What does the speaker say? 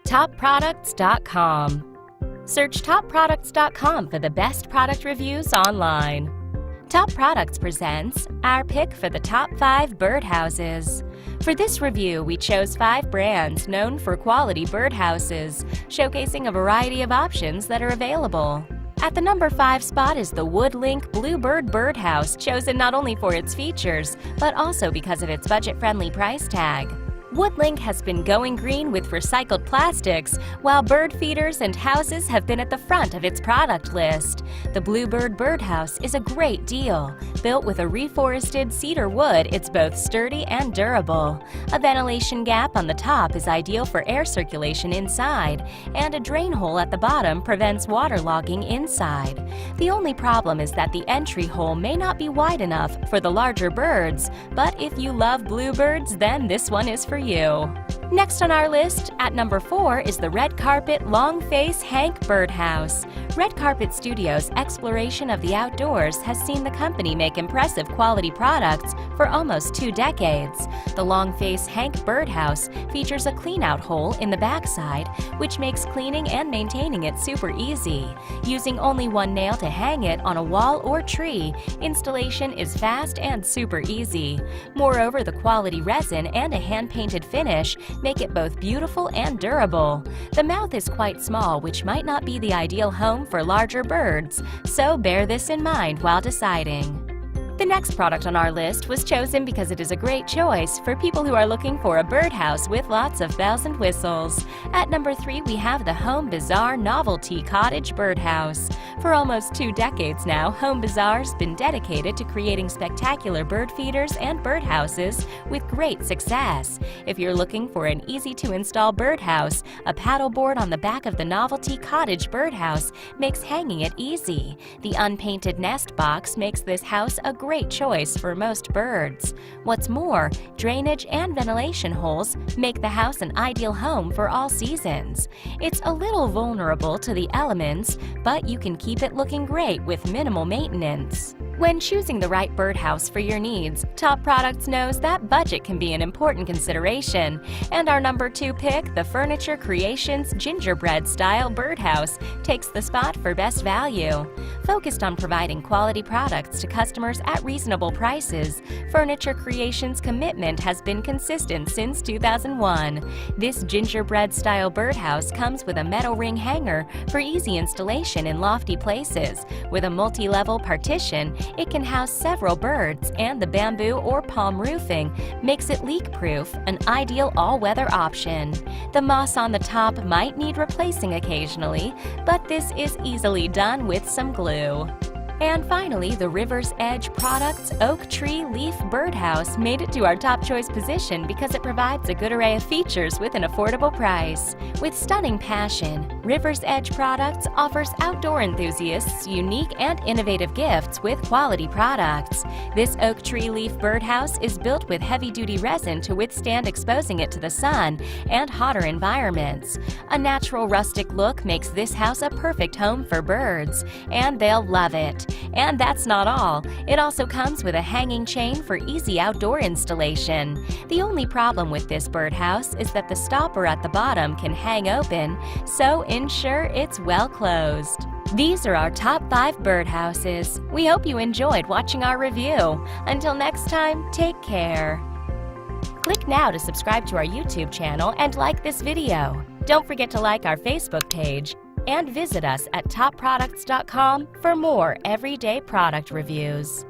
TopProducts.com. Search TopProducts.com for the best product reviews online. Top Products presents our pick for the top 5 birdhouses. For this review, we chose 5 brands known for quality birdhouses, showcasing a variety of options that are available. At the number 5 spot is the Woodlink Bluebird birdhouse, chosen not only for its features, but also because of its budget-friendly price tag. Woodlink has been going green with recycled plastics, while bird feeders and houses have been at the front of its product list. The Bluebird birdhouse is a great deal. Built with a reforested cedar wood, it's both sturdy and durable. A ventilation gap on the top is ideal for air circulation inside, and a drain hole at the bottom prevents waterlogging inside. The only problem is that the entry hole may not be wide enough for the larger birds, but if you love bluebirds, then this one is for you. Next on our list, at number 4, is the Red Carpet Long Face Hank Birdhouse. Red Carpet Studios' exploration of the outdoors has seen the company make impressive quality products for almost 2 decades. The Long Face Hank Birdhouse features a clean-out hole in the backside, which makes cleaning and maintaining it super easy. Using only one nail to hang it on a wall or tree, installation is fast and super easy. Moreover, the quality resin and a hand-painted finish make it both beautiful and durable. The mouth is quite small, which might not be the ideal home for larger birds, so bear this in mind while deciding. The next product on our list was chosen because it is a great choice for people who are looking for a birdhouse with lots of bells and whistles. At number 3, we have the Home Bazaar Novelty Cottage Birdhouse. For almost 2 decades now, Home Bazaar's been dedicated to creating spectacular bird feeders and birdhouses with great success. If you're looking for an easy-to-install birdhouse, a paddleboard on the back of the Novelty Cottage Birdhouse makes hanging it easy. The unpainted nest box makes this house a great choice for most birds. What's more, drainage and ventilation holes make the house an ideal home for all seasons. It's a little vulnerable to the elements, but you can keep it looking great with minimal maintenance. When choosing the right birdhouse for your needs, Top Products knows that budget can be an important consideration. And our number 2 pick, the Furniture Creations Gingerbread Style Birdhouse, takes the spot for best value. Focused on providing quality products to customers at reasonable prices, Furniture Creations' commitment has been consistent since 2001. This gingerbread-style birdhouse comes with a metal ring hanger for easy installation in lofty places. With a multi-level partition, it can house several birds, and the bamboo or palm roofing makes it leak-proof, an ideal all-weather option. The moss on the top might need replacing occasionally, but this is easily done with some glue. And finally, the River's Edge Products Oak Tree Leaf Birdhouse made it to our top choice position because it provides a good array of features with an affordable price. With stunning passion, River's Edge Products offers outdoor enthusiasts unique and innovative gifts with quality products. This oak tree leaf birdhouse is built with heavy-duty resin to withstand exposing it to the sun and hotter environments. A natural rustic look makes this house a perfect home for birds, and they'll love it. And that's not all. It also comes with a hanging chain for easy outdoor installation. The only problem with this birdhouse is that the stopper at the bottom can hang open, so ensure it's well closed. These are our top 5 birdhouses. We hope you enjoyed watching our review. Until next time, take care. Click now to subscribe to our YouTube channel and like this video. Don't forget to like our Facebook page. And visit us at TopProducts.com for more everyday product reviews.